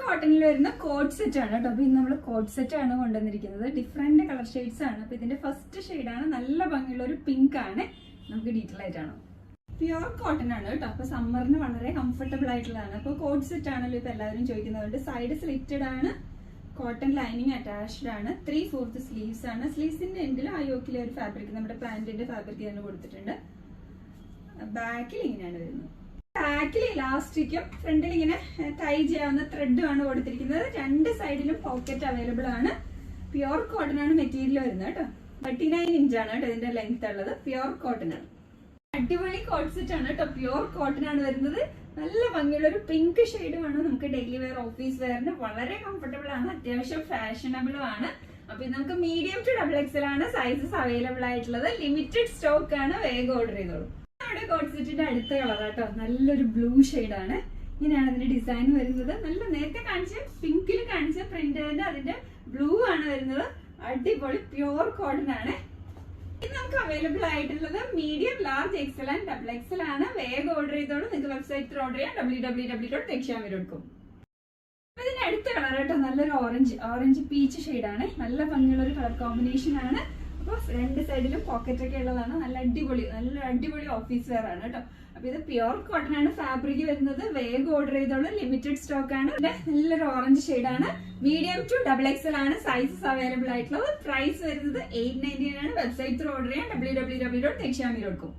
കോട്ടണിൽ വരുന്ന code set ആണ് കേട്ടോ. അപ്പൊ ഇന്ന് നമ്മൾ കോഡ് സെറ്റ് ആണ് കൊണ്ടുവന്നിരിക്കുന്നത്. ഡിഫറെന്റ് കളർ ഷെയ്ഡ്സ് ആണ്. അപ്പൊ ഇതിന്റെ ഫസ്റ്റ് ഷെയ്ഡാണ്, നല്ല ഭംഗിയുള്ള ഒരു പിങ്ക് ആണ്. നമുക്ക് ഡീറ്റെയിൽ ആയിട്ടാണ്. പ്യുർ കോട്ടൺ ആണ് കേട്ടോ. അപ്പൊ സമ്മറിന് വളരെ കംഫർട്ടബിൾ ആയിട്ടുള്ളതാണ്. അപ്പൊ കോഡ് സെറ്റ് ആണല്ലോ ഇപ്പൊ എല്ലാവരും ചോദിക്കുന്നത്. സൈഡ് സ്ലിറ്റഡ് ആണ്, കോട്ടൺ ലൈനിങ് അറ്റാച്ച്ഡ് ആണ്, 3/4 സ്ലീവ്സ് ആണ്. സ്ലീവ്സിന്റെ എൻഡിൽ ആ യോക്കിലെ ഒരു ഫാബ്രിക്, നമ്മുടെ പാന്റിന്റെ ഫാബ്രിക് തന്നെ കൊടുത്തിട്ടുണ്ട്. ബാക്കിൽ ഇങ്ങനെയാണ് വരുന്നത്. ബാക്കിൽ ഇലാസ്റ്റിക്കും ഫ്രണ്ടിൽ ഇങ്ങനെ ടൈ ചെയ്യാവുന്ന ത്രെഡും ആണ് കൊടുത്തിരിക്കുന്നത്. രണ്ട് സൈഡിലും പോക്കറ്റ് അവൈലബിൾ ആണ്. പ്യുർ കോട്ടൺ ആണ് മെറ്റീരിയൽ വരുന്നത് കേട്ടോ. 39 ഇഞ്ചാണ് കേട്ടോ ഇതിന്റെ ലെങ്ത് ഉള്ളത്. പ്യുർ കോട്ടൺ ആണ്. അടിപൊളി കോഡ് സെറ്റ് ആണ് കേട്ടോ. പ്യുർ കോട്ടൺ ആണ് വരുന്നത്. നല്ല ഭംഗിയുള്ള ഒരു പിങ്ക് ഷെയ്ഡുമാണ്. നമുക്ക് ഡെയിലി വെയർ, ഓഫീസ് വെയറിന് വളരെ കംഫർട്ടബിൾ ആണ്. അത്യാവശ്യം ഫാഷനബിളും ആണ്. അപ്പൊ നമുക്ക് മീഡിയം ടു XXL ആണ് സൈസസ് അവൈലബിൾ ആയിട്ടുള്ളത്. ലിമിറ്റഡ് സ്റ്റോക്ക് ആണ്, വേഗം ഓർഡർ ചെയ്തോളൂ. നമ്മുടെ കോഡ് സെറ്റിന്റെ അടുത്ത കളർ കേട്ടോ, നല്ലൊരു ബ്ലൂ ഷെയ്ഡാണ്. ഇങ്ങനെയാണ് ഇതിന്റെ ഡിസൈൻ വരുന്നത്. നല്ല നേരത്തെ കാണിച്ച പിങ്കിൽ കാണിച്ച പ്രിന്റ് അതിന്റെ ബ്ലൂ ആണ് വരുന്നത്. അടിപൊളി പ്യുർ കോട്ടൺ ആണ്. ഇത് നമുക്ക് അവൈലബിൾ ആയിട്ടുള്ളത് medium, large, XL and XXL ആണ്. വേഗം ഓർഡർ ചെയ്തോളൂ. നിങ്ങൾക്ക് വെബ്സൈറ്റിൽ ഓർഡർ ചെയ്യാം, www.tekshami.com. ഇതിന്റെ അടുത്ത കളർ കേട്ടോ, നല്ലൊരു ഓറഞ്ച് പീച്ച് ഷെയ്ഡാണ്. നല്ല ഭംഗിയുള്ള ഒരു കളർ കോമ്പിനേഷൻ ആണ്. അപ്പൊ രണ്ട് സൈഡിലും പോക്കറ്റ് ഒക്കെ ഉള്ളതാണ്. നല്ല അടിപൊളി ഓഫീസ് വെയർ ആണ് കേട്ടോ. അപ്പൊ ഇത് പ്യുർ കോട്ടൺ ആണ് ഫാബ്രിക് വരുന്നത്. വേഗം ഓർഡർ ചെയ്തോളൂ, ലിമിറ്റഡ് സ്റ്റോക്ക് ആണ്. നല്ലൊരു ഓറഞ്ച് ഷെയ്ഡാണ്. മീഡിയം ടു XXL ആണ് സൈസസ് അവൈലബിൾ ആയിട്ടുള്ളത്. പ്രൈസ് വരുന്നത് 899 ആണ്. വെബ്സൈറ്റിൽ ഓർഡർ ചെയ്യാം, www.tekshami.com.